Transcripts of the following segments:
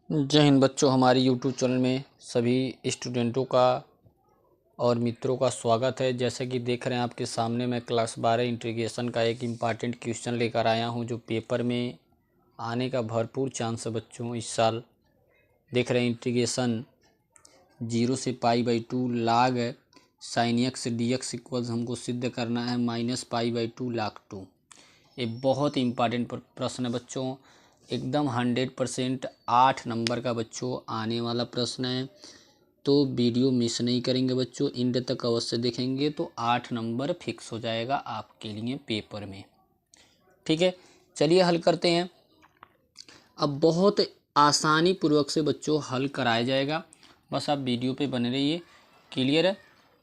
जय हिंद बच्चों, हमारे यूट्यूब चैनल में सभी स्टूडेंटों का और मित्रों का स्वागत है। जैसे कि देख रहे हैं आपके सामने मैं क्लास 12 इंटीग्रेशन का एक इम्पॉर्टेंट क्वेश्चन लेकर आया हूं, जो पेपर में आने का भरपूर चांस है बच्चों। इस साल देख रहे हैं इंटीग्रेशन 0 से π/2 log sin x dx equals हमको सिद्ध करना है -π/2 log 2। ये बहुत ही इम्पॉर्टेंट प्रश्न है बच्चों, एकदम 100% 8 नंबर का बच्चों आने वाला प्रश्न है। तो वीडियो मिस नहीं करेंगे बच्चों, एंड तक अवश्य देखेंगे तो 8 नंबर फिक्स हो जाएगा आपके लिए पेपर में। ठीक है, चलिए हल करते हैं। अब बहुत आसानी पूर्वक से बच्चों हल कराया जाएगा, बस आप वीडियो पे बने रहिए। क्लियर है?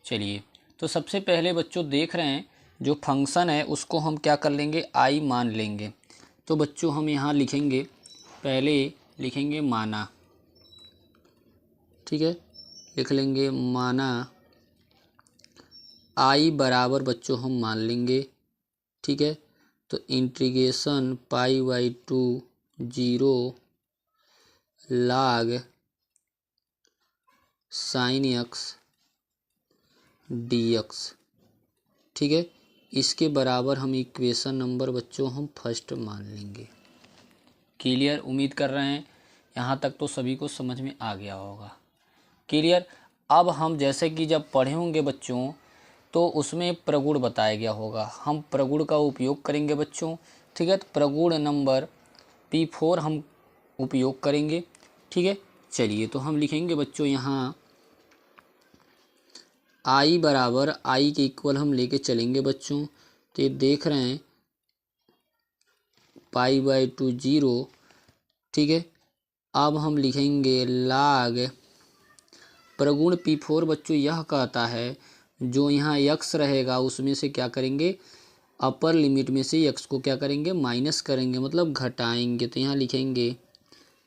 चलिए, तो सबसे पहले बच्चों देख रहे हैं जो फंक्शन है उसको हम क्या कर लेंगे, आई मान लेंगे। तो बच्चों हम यहाँ लिखेंगे, पहले लिखेंगे माना। ठीक है, लिख लेंगे माना आई बराबर बच्चों हम मान लेंगे। ठीक है, तो integration π/2 0 log sin x dx। ठीक है, इसके बराबर हम इक्वेशन नंबर बच्चों हम फर्स्ट मान लेंगे। क्लियर? उम्मीद कर रहे हैं यहाँ तक तो सभी को समझ में आ गया होगा। क्लियर? अब हम जैसे कि जब पढ़े होंगे बच्चों तो उसमें प्रगुण बताया गया होगा, हम प्रगुण का उपयोग करेंगे बच्चों। ठीक है, तो प्रगुण नंबर P4 हम उपयोग करेंगे। ठीक है, चलिए तो हम लिखेंगे बच्चों यहाँ आई बराबर, आई के इक्वल हम लेके चलेंगे बच्चों। तो ये देख रहे हैं π/2 0। ठीक है, अब हम लिखेंगे log प्रगुण P4 बच्चों यह कहता है जो यहाँ x रहेगा उसमें से क्या करेंगे, अपर लिमिट में से x को क्या करेंगे, माइनस करेंगे, मतलब घटाएंगे। तो यहाँ लिखेंगे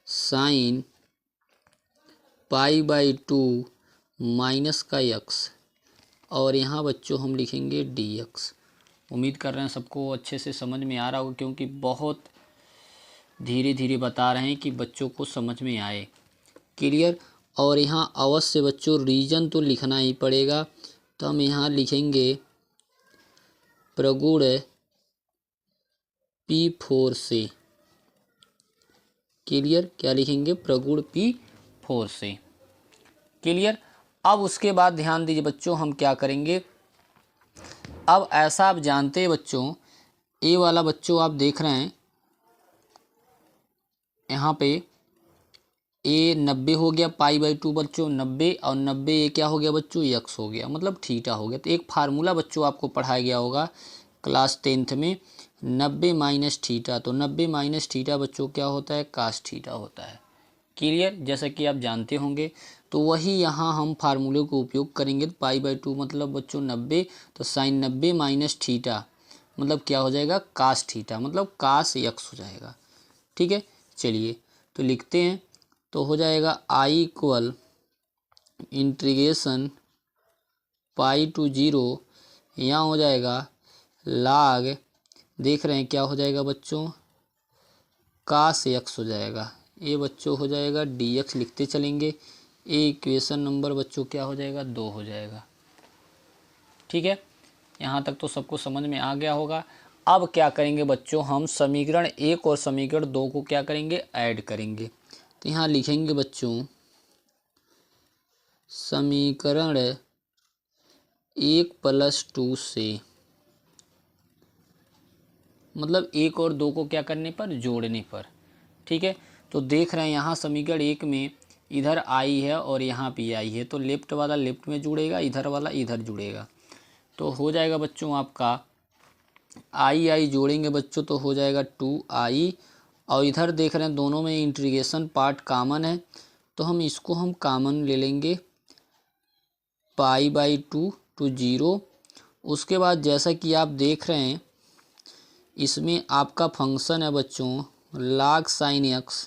साइन π/2 माइनस का x, और यहाँ बच्चों हम लिखेंगे dx। उम्मीद कर रहे हैं सबको अच्छे से समझ में आ रहा होगा, क्योंकि बहुत धीरे धीरे बता रहे हैं कि बच्चों को समझ में आए। क्लियर? और यहाँ अवश्य बच्चों रीजन तो लिखना ही पड़ेगा। तो हम यहाँ लिखेंगे प्रगुण P4 से। क्लियर? क्या लिखेंगे, प्रगुण P4 से। क्लियर? अब उसके बाद ध्यान दीजिए बच्चों, हम क्या करेंगे। अब ऐसा आप जानते हैं बच्चों, ए वाला बच्चों आप देख रहे हैं यहाँ पे ए 90 हो गया π/2 बच्चों, 90, और 90 ये क्या हो गया बच्चों, x हो गया, मतलब थीटा हो गया। तो एक फार्मूला बच्चों आपको पढ़ाया गया होगा क्लास 10th में, 90 माइनस थीटा। तो 90 माइनस थीटा बच्चों क्या होता है, कास थीटा होता है। क्लियर? जैसा कि आप जानते होंगे, तो वही यहाँ हम फार्मूले को उपयोग करेंगे। तो π/2 मतलब बच्चों 90, तो साइन 90 माइनस थीटा मतलब क्या हो जाएगा, कास थीटा, मतलब कास x हो जाएगा। ठीक है, चलिए तो लिखते हैं। तो हो जाएगा आई इक्वल इंटीग्रेशन π/2 0, यहाँ हो जाएगा log, देख रहे हैं क्या हो जाएगा बच्चों, कास x हो जाएगा। ये बच्चों हो जाएगा dx, लिखते चलेंगे। ये इक्वेशन नंबर बच्चों क्या हो जाएगा, 2 हो जाएगा। ठीक है, यहाँ तक तो सबको समझ में आ गया होगा। अब क्या करेंगे बच्चों, हम समीकरण 1 और समीकरण 2 को क्या करेंगे, ऐड करेंगे। तो यहाँ लिखेंगे बच्चों समीकरण 1 + 2 से, मतलब 1 और 2 को क्या करने पर, जोड़ने पर। ठीक है, तो देख रहे हैं यहाँ समीकरण 1 में इधर आई है और यहाँ भी आई है, तो लेफ्ट वाला लेफ्ट में जुड़ेगा, इधर वाला इधर जुड़ेगा। तो हो जाएगा बच्चों आपका आई जोड़ेंगे बच्चों तो हो जाएगा 2i, और इधर देख रहे हैं दोनों में इंटीग्रेशन पार्ट कॉमन है, तो हम इसको हम कॉमन ले लेंगे π/2 to 0। उसके बाद जैसा कि आप देख रहे हैं इसमें आपका फंक्शन है बच्चों log sin x,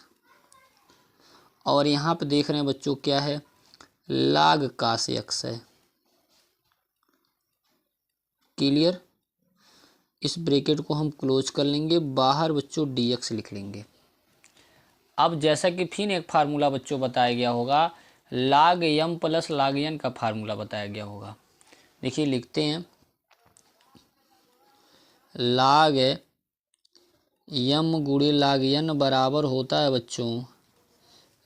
और यहाँ पे देख रहे हैं बच्चों क्या है, log cos x है। क्लियर? इस ब्रैकेट को हम क्लोज कर लेंगे, बाहर बच्चों dx लिख लेंगे। अब जैसा कि फिर एक फार्मूला बच्चों बताया गया होगा, log m plus log n का फार्मूला बताया गया होगा। देखिए लिखते हैं, log m गुणे log n बराबर होता है बच्चों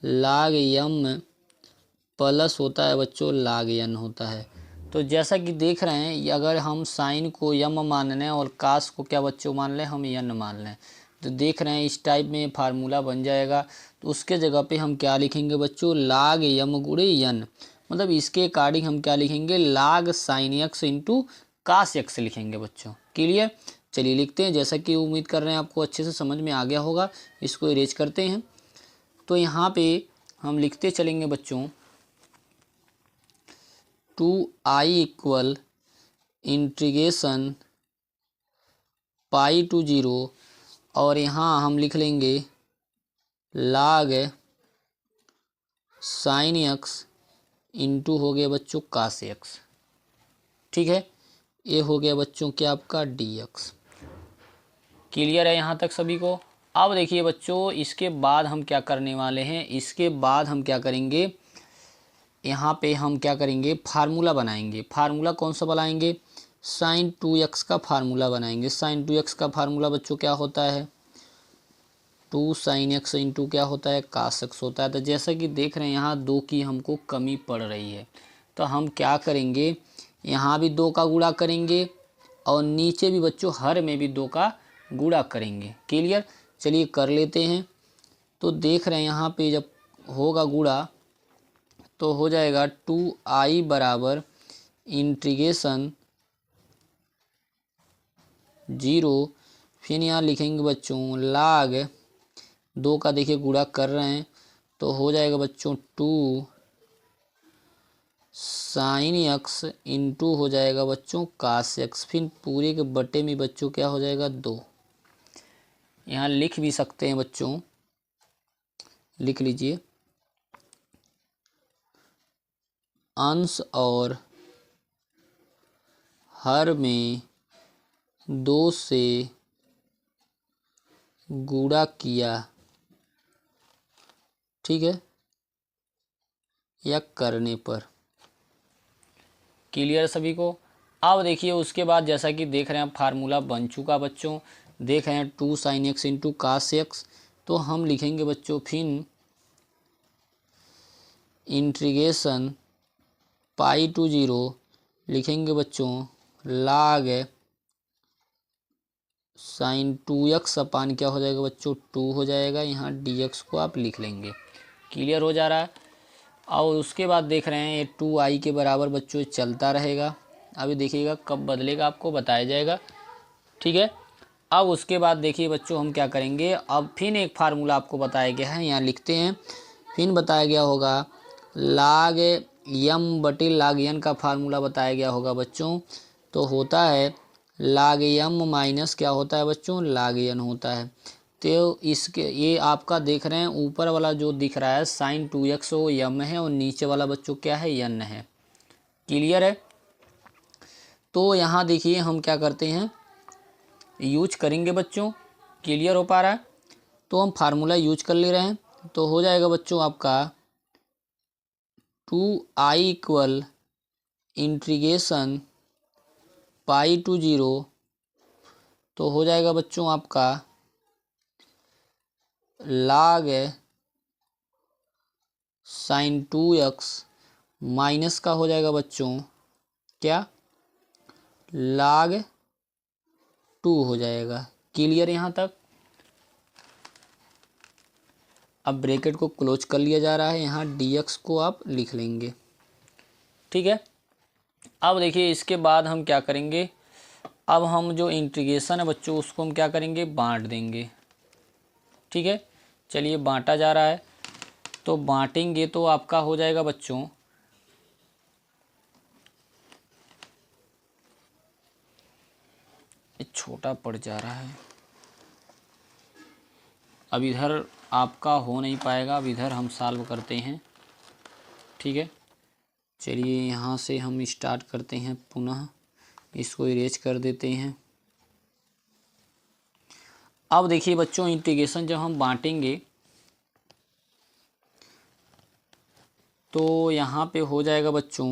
log m प्लस होता है बच्चों log n होता है। तो जैसा कि देख रहे हैं, अगर हम साइन को m मान लें और कास को क्या बच्चों मान लें, हम n मान लें, तो देख रहे हैं इस टाइप में फार्मूला बन जाएगा। तो उसके जगह पे हम क्या लिखेंगे बच्चों, log m गुणे n, मतलब इसके अकॉर्डिंग हम क्या लिखेंगे, log sin x into cos x लिखेंगे बच्चों। क्लियर, चलिए लिखते हैं। जैसा कि उम्मीद कर रहे हैं आपको अच्छे से समझ में आ गया होगा। इसको इरेज करते हैं। तो यहाँ पे हम लिखते चलेंगे बच्चों, 2i equal integration pi to 0, और यहाँ हम लिख लेंगे log साइन x इंटू हो गया बच्चों कास x। ठीक है, ये हो गया बच्चों क्या आपका dx। क्लियर है यहाँ तक सभी को। अब देखिए बच्चों, इसके बाद हम क्या करने वाले हैं, इसके बाद हम क्या करेंगे, यहाँ पे हम क्या करेंगे, फार्मूला बनाएंगे। फार्मूला कौन सा बनाएंगे, साइन 2x का फार्मूला बनाएंगे। साइन 2x का फार्मूला बच्चों क्या होता है, 2 sin x इंटू क्या होता है, कास x होता है। तो जैसा कि देख रहे हैं यहाँ 2 की हमको कमी पड़ रही है, तो हम क्या करेंगे, यहाँ भी 2 का गुणा करेंगे और नीचे भी बच्चों हर में भी 2 का गुणा करेंगे। क्लियर, चलिए कर लेते हैं। तो देख रहे हैं यहाँ पे जब होगा गुणा तो हो जाएगा 2i बराबर इंटीग्रेशन 0, फिर यहाँ लिखेंगे बच्चों log 2 का देखिए गुणा कर रहे हैं तो हो जाएगा बच्चों 2 साइन x इंटू हो जाएगा बच्चों कास x, फिर पूरे के बटे में बच्चों क्या हो जाएगा 2। यहाँ लिख भी सकते हैं बच्चों, लिख लीजिए, अंश और हर में 2 से गुणा किया, ठीक है, या करने पर। क्लियर सभी को। अब देखिए उसके बाद जैसा कि देख रहे हैं फार्मूला बन चुका बच्चों, देख रहे हैं 2 sin x into cos x। तो हम लिखेंगे बच्चों फिर इंटीग्रेशन पाई टू 0, लिखेंगे बच्चों log साइन 2x अपान क्या हो जाएगा बच्चों 2 हो जाएगा, यहाँ dx को आप लिख लेंगे। क्लियर हो जा रहा है। और उसके बाद देख रहे हैं ये 2i के बराबर बच्चों चलता रहेगा। अभी देखिएगा कब बदलेगा आपको बताया जाएगा। ठीक है, अब उसके बाद देखिए बच्चों हम क्या करेंगे, अब फिर एक फार्मूला आपको बताया गया है, यहाँ लिखते हैं। फिर बताया गया होगा log m बटे log n का फार्मूला बताया गया होगा बच्चों। तो होता है log m माइनस क्या होता है बच्चों, log n होता है। तो इसके ये आपका देख रहे हैं ऊपर वाला जो दिख रहा है साइन 2x वो m है और नीचे वाला बच्चों क्या है, n है। क्लियर है। तो यहाँ देखिए हम क्या करते हैं, यूज करेंगे बच्चों। क्लियर हो पा रहा है, तो हम फार्मूला यूज कर ले रहे हैं। तो हो जाएगा बच्चों आपका 2i equal integration pi to 0, तो हो जाएगा बच्चों आपका log साइन 2x माइनस का हो जाएगा बच्चों क्या, log 2 हो जाएगा। क्लियर यहाँ तक। अब ब्रैकेट को क्लोज कर लिया जा रहा है, यहाँ dx को आप लिख लेंगे। ठीक है, अब देखिए इसके बाद हम क्या करेंगे, अब हम जो इंटीग्रेशन है बच्चों उसको हम क्या करेंगे, बांट देंगे। ठीक है, चलिए बांटा जा रहा है, तो बांटेंगे तो आपका हो जाएगा बच्चों ये छोटा पड़ जा रहा है, अब इधर आपका हो नहीं पाएगा, अब इधर हम सॉल्व करते हैं। ठीक है, चलिए यहाँ से हम स्टार्ट करते हैं, पुनः इसको इरेज कर देते हैं। अब देखिए बच्चों इंटीग्रेशन जब हम बांटेंगे तो यहाँ पे हो जाएगा बच्चों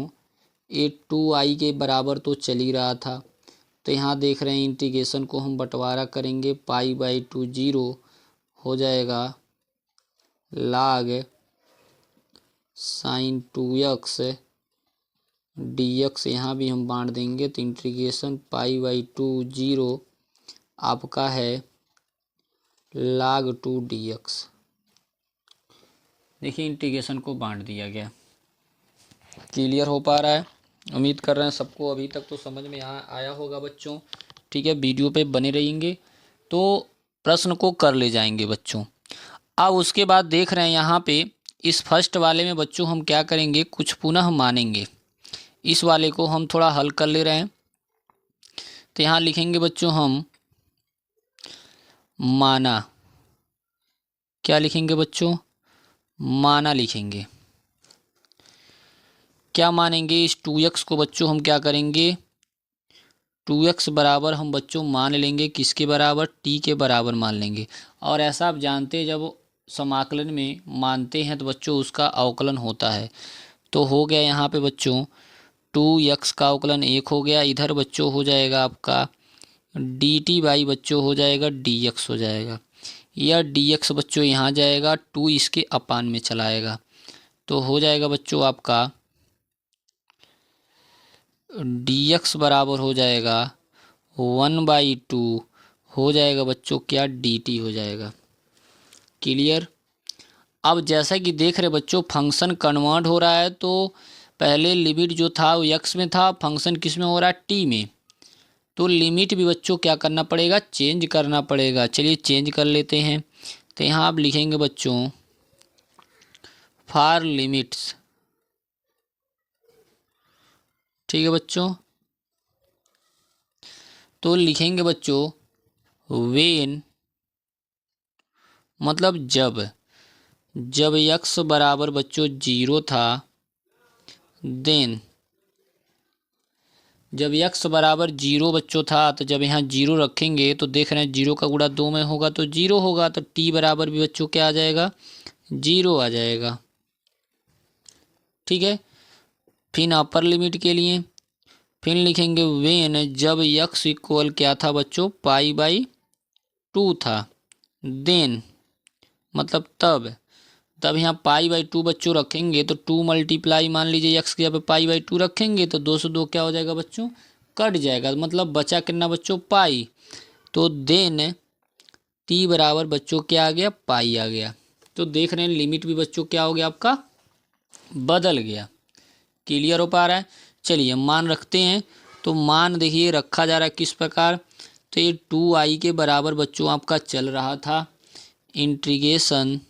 ये 2i के बराबर तो चल ही रहा था। तो यहाँ देख रहे हैं इंटीग्रेशन को हम बंटवारा करेंगे, π/2 0 हो जाएगा log sin 2x dx। यहाँ भी हम बांट देंगे तो इंटीग्रेशन π/2 0 आपका है log 2 dx। देखिए इंटीग्रेशन को बांट दिया गया। क्लियर हो पा रहा है? उम्मीद कर रहे हैं सबको अभी तक तो समझ में आया होगा बच्चों। ठीक है, वीडियो पे बने रहेंगे तो प्रश्न को कर ले जाएंगे बच्चों। अब उसके बाद देख रहे हैं यहाँ पे इस फर्स्ट वाले में बच्चों हम क्या करेंगे, कुछ पुनः मानेंगे। इस वाले को हम थोड़ा हल कर ले रहे हैं तो यहाँ लिखेंगे बच्चों हम माना। क्या लिखेंगे बच्चों? माना लिखेंगे। क्या मानेंगे? इस 2x को बच्चों हम क्या करेंगे, 2x बराबर हम बच्चों मान लेंगे किसके बराबर, t के बराबर मान लेंगे। और ऐसा आप जानते हैं जब समाकलन में मानते हैं तो बच्चों उसका अवकलन होता है। तो हो गया यहाँ पे बच्चों 2x का अवकलन 1 हो गया। इधर बच्चों हो जाएगा आपका dt बाई बच्चों हो जाएगा dx हो जाएगा। या dx बच्चों यहाँ जाएगा, 2 इसके अपान में चलाएगा तो हो जाएगा बच्चों आपका dx बराबर हो जाएगा 1/2 हो जाएगा बच्चों क्या, dt हो जाएगा। क्लियर? अब जैसा कि देख रहे बच्चों फंक्शन कन्वर्ट हो रहा है तो पहले लिमिट जो था वो x में था, फंक्शन किस में हो रहा है, t में। तो लिमिट भी बच्चों क्या करना पड़ेगा, चेंज करना पड़ेगा। चलिए चेंज कर लेते हैं। तो यहाँ आप लिखेंगे बच्चों फॉर लिमिट्स। ठीक है बच्चों, तो लिखेंगे बच्चों वेन मतलब जब x बराबर बच्चों 0 था, देन जब x बराबर 0 बच्चों था तो जब यहाँ 0 रखेंगे तो देख रहे हैं 0 का गुणा 2 में होगा तो 0 होगा। तो t बराबर भी बच्चों क्या आ जाएगा, 0 आ जाएगा। ठीक है, फिर अपर लिमिट के लिए फिर लिखेंगे वेन जब x इक्वल क्या था बच्चों, π/2 था, देन मतलब तब यहाँ π/2 बच्चों रखेंगे तो 2 मल्टीप्लाई मान लीजिए x के यहाँ पे π/2 रखेंगे तो 2 से 2 क्या हो जाएगा बच्चों, कट जाएगा। मतलब बचा कितना बच्चों, पाई। तो देन t बराबर बच्चों क्या आ गया, पाई आ गया। तो देख रहे हैं लिमिट भी बच्चों क्या हो गया, आपका बदल गया। क्लियर हो पा रहा है? चलिए मान रखते हैं। तो मान देखिए रखा जा रहा है किस प्रकार, तो ये 2i के बराबर बच्चों आपका चल रहा था इंटीग्रेशन।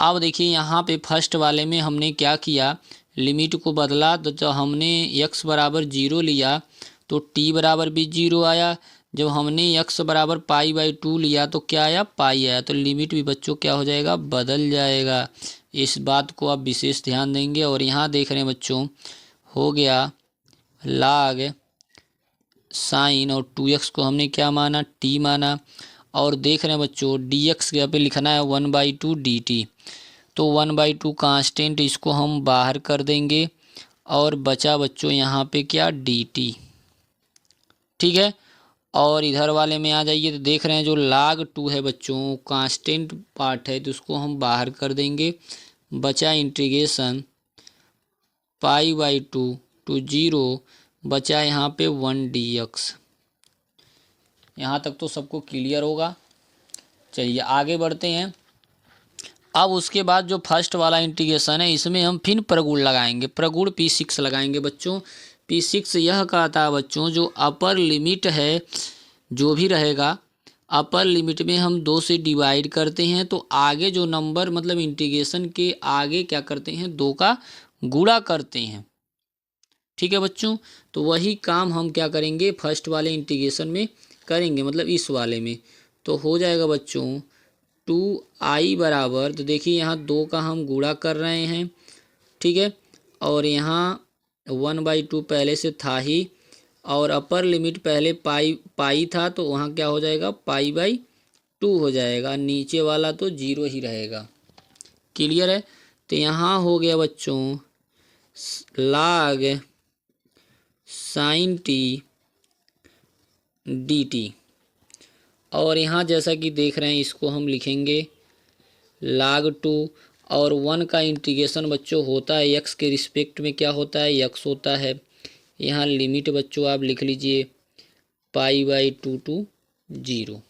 अब देखिए यहाँ पे फर्स्ट वाले में हमने क्या किया, लिमिट को बदला। तो जब हमने x बराबर 0 लिया तो t बराबर भी 0 आया। जब हमने x बराबर π/2 लिया तो क्या आया, पाई आया। तो लिमिट भी बच्चों क्या हो जाएगा, बदल जाएगा। इस बात को आप विशेष ध्यान देंगे। और यहाँ देख रहे हैं बच्चों हो गया log साइन और 2x को हमने क्या माना, t माना। और देख रहे हैं बच्चों dx के यहाँ पे लिखना है 1/2 dt। तो 1/2 कांस्टेंट इसको हम बाहर कर देंगे और बचा बच्चों यहाँ पे क्या, dt। ठीक है, और इधर वाले में आ जाइए तो देख रहे हैं जो log 2 है बच्चों कांस्टेंट पार्ट है तो उसको हम बाहर कर देंगे। बचा इंटीग्रेशन π/2 to 0 बचा यहाँ पे 1 dx। यहाँ तक तो सबको क्लियर होगा। चलिए आगे बढ़ते हैं। अब उसके बाद जो फर्स्ट वाला इंटीग्रेशन है इसमें हम फिर प्रगुण लगाएंगे, प्रगुण P6 लगाएंगे बच्चों। P6 यह कहता है बच्चों जो अपर लिमिट है जो भी रहेगा, अपर लिमिट में हम 2 से डिवाइड करते हैं तो आगे जो नंबर मतलब इंटीग्रेशन के आगे क्या करते हैं, 2 का गुणा करते हैं। ठीक है बच्चों, तो वही काम हम क्या करेंगे फर्स्ट वाले इंटीग्रेशन में करेंगे, मतलब इस वाले में। तो हो जाएगा बच्चों 2i बराबर, तो देखिए यहाँ 2 का हम गुणा कर रहे हैं। ठीक है, और यहाँ 1/2 पहले से था ही और अपर लिमिट पहले पाई था तो वहाँ क्या हो जाएगा, π/2 हो जाएगा। नीचे वाला तो 0 ही रहेगा। क्लियर है? तो यहाँ हो गया बच्चों log sin t dt। और यहाँ जैसा कि देख रहे हैं इसको हम लिखेंगे log 2 और 1 का इंटीग्रेशन बच्चों होता है x के रिस्पेक्ट में क्या होता है x होता है। यहाँ लिमिट बच्चों आप लिख लीजिए π/2 to 0।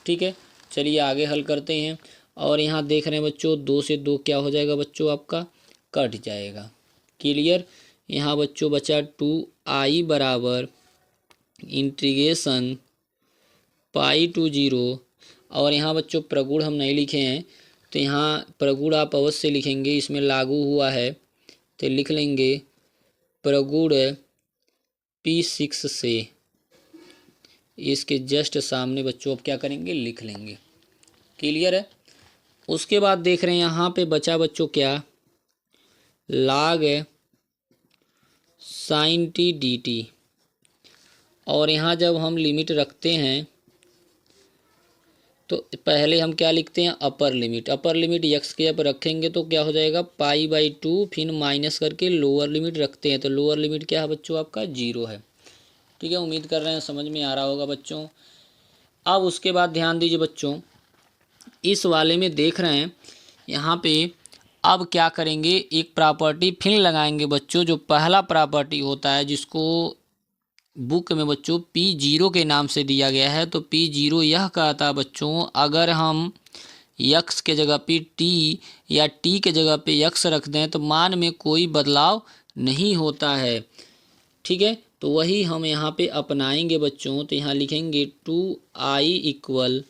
ठीक है, चलिए आगे हल करते हैं। और यहाँ देख रहे हैं बच्चों 2 से 2 क्या हो जाएगा बच्चों आपका कट जाएगा। क्लियर। यहाँ बच्चों बचा 2i बराबर इंटीग्रेशन π to 0। और यहाँ बच्चों प्रगुण हम नहीं लिखे हैं तो यहाँ प्रगुण आप अवश्य लिखेंगे, इसमें लागू हुआ है तो लिख लेंगे प्रगुण P6 से। इसके जस्ट सामने बच्चों अब क्या करेंगे लिख लेंगे। क्लियर है। उसके बाद देख रहे हैं यहाँ पे बचा बच्चों क्या log sin t dt। और यहाँ जब हम लिमिट रखते हैं तो पहले हम क्या लिखते हैं upper limit. Upper limit x के जब रखेंगे तो क्या हो जाएगा π/2, फिर माइनस करके लोअर लिमिट रखते हैं तो लोअर लिमिट क्या है बच्चों आपका 0 है। ठीक है, उम्मीद कर रहे हैं समझ में आ रहा होगा बच्चों। अब उसके बाद ध्यान दीजिए बच्चों, इस वाले में देख रहे हैं यहाँ पे अब क्या करेंगे एक प्रॉपर्टी फिर लगाएंगे बच्चों। जो पहला प्रॉपर्टी होता है जिसको बुक में बच्चों P0 के नाम से दिया गया है, तो P0 यह कहता है बच्चों अगर हम x के जगह पे t या t के जगह पे x रख दें तो मान में कोई बदलाव नहीं होता है। ठीक है, तो वही हम यहाँ पे अपनाएंगे बच्चों। तो यहाँ लिखेंगे 2i इक्वल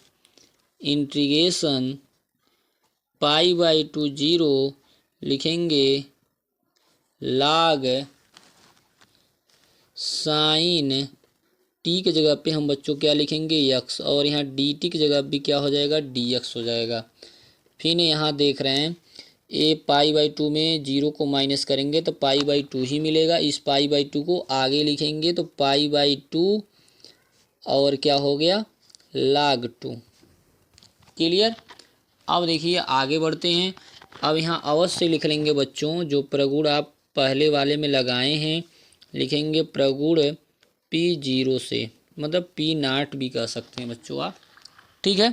इंटीग्रेशन π/2 0 लिखेंगे log साइन टी के जगह पे हम बच्चों क्या लिखेंगे x, और यहाँ डी टी की जगह भी क्या हो जाएगा dx हो जाएगा। फिर यहाँ देख रहे हैं π/2 में 0 को माइनस करेंगे तो π/2 ही मिलेगा। इस π/2 को आगे लिखेंगे तो π/2 और क्या हो गया log 2। क्लियर। अब देखिए आगे बढ़ते हैं। अब यहाँ अवश्य लिख लेंगे बच्चों जो प्रगुण आप पहले वाले में लगाए हैं, लिखेंगे प्रगुण P0 से, मतलब P0 भी कह सकते हैं बच्चों आप। ठीक है,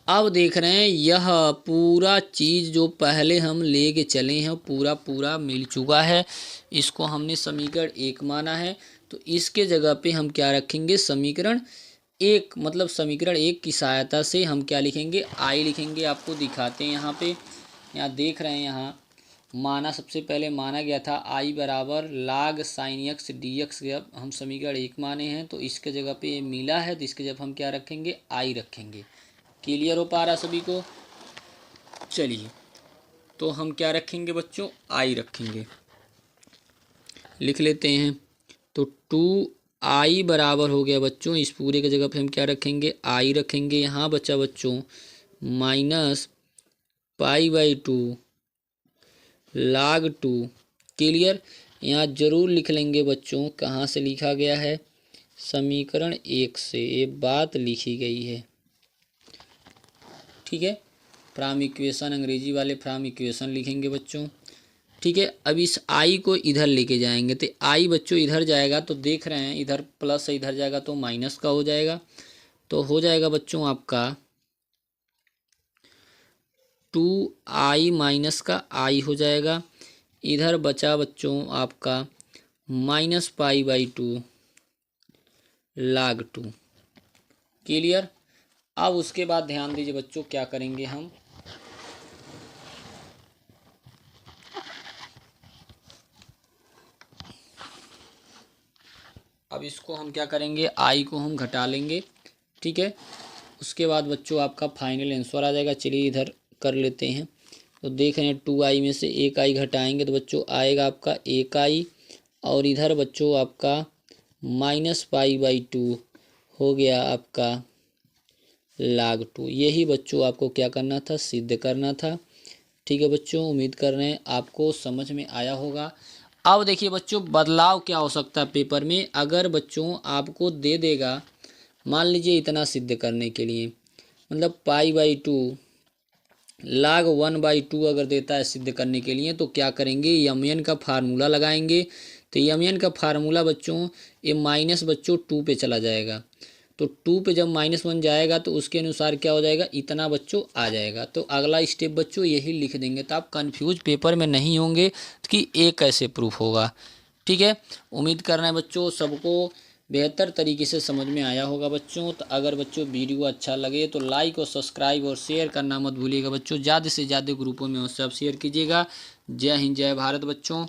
अब देख रहे हैं यह पूरा चीज़ जो पहले हम लेके चले हैं पूरा मिल चुका है। इसको हमने समीकरण 1 माना है तो इसके जगह पे हम क्या रखेंगे समीकरण 1, मतलब समीकरण 1 की सहायता से हम क्या लिखेंगे आई लिखेंगे। आपको दिखाते हैं यहाँ पे, यहाँ देख रहे हैं यहाँ माना सबसे पहले माना गया था आई बराबर log sin x dx। जब हम समीकरण 1 माने हैं तो इसके जगह पे ये मिला है तो इसके जब हम क्या रखेंगे आई रखेंगे। क्लियर हो पा रहा सभी को। चलिए तो हम क्या रखेंगे बच्चों आई रखेंगे, लिख लेते हैं। तो 2i बराबर हो गया बच्चों, इस पूरे की जगह पे हम क्या रखेंगे आई रखेंगे। यहाँ बचा बच्चों माइनस π/2 log 2। क्लियर। यहाँ जरूर लिख लेंगे बच्चों कहाँ से लिखा गया है समीकरण 1 से ये बात लिखी गई है। ठीक है, फ्रॉम इक्वेशन अंग्रेजी वाले फ्रॉम इक्वेशन लिखेंगे बच्चों। ठीक है, अब इस आई को इधर लेके जाएंगे तो आई बच्चों इधर जाएगा तो देख रहे हैं इधर प्लस से इधर जाएगा तो माइनस का हो जाएगा। तो हो जाएगा बच्चों आपका 2i माइनस का आई हो जाएगा। इधर बचा बच्चों आपका माइनस π/2 log 2। क्लियर। अब उसके बाद ध्यान दीजिए बच्चों क्या करेंगे हम, अब इसको हम क्या करेंगे आई को हम घटा लेंगे। ठीक है, उसके बाद बच्चों आपका फाइनल आंसर आ जाएगा। चलिए इधर कर लेते हैं। तो देख रहे हैं 2i में से 1i घटाएंगे तो बच्चों आएगा आपका 1i, और इधर बच्चों आपका माइनस π/2 हो गया आपका log 2। यही बच्चों आपको क्या करना था सिद्ध करना था। ठीक है बच्चों, उम्मीद कर रहे हैं आपको समझ में आया होगा। अब देखिए बच्चों बदलाव क्या हो सकता है पेपर में, अगर बच्चों आपको दे देगा मान लीजिए इतना सिद्ध करने के लिए, मतलब π/2 log 1/2 अगर देता है सिद्ध करने के लिए तो क्या करेंगे, mn का फार्मूला लगाएंगे। तो mn का फार्मूला बच्चों ये माइनस बच्चों 2 पे चला जाएगा। तो 2 पे जब -1 जाएगा तो उसके अनुसार क्या हो जाएगा, इतना बच्चों आ जाएगा। तो अगला स्टेप बच्चों यही लिख देंगे, तो आप कंफ्यूज पेपर में नहीं होंगे कि ए कैसे प्रूफ होगा। ठीक है, उम्मीद कर रहे हैं बच्चों सबको बेहतर तरीके से समझ में आया होगा बच्चों। तो अगर बच्चों वीडियो अच्छा लगे तो लाइक और सब्सक्राइब और शेयर करना मत भूलिएगा बच्चों। ज़्यादा से ज़्यादा ग्रुपों में व्हाट्सएप शेयर कीजिएगा। जय हिंद, जय भारत बच्चों।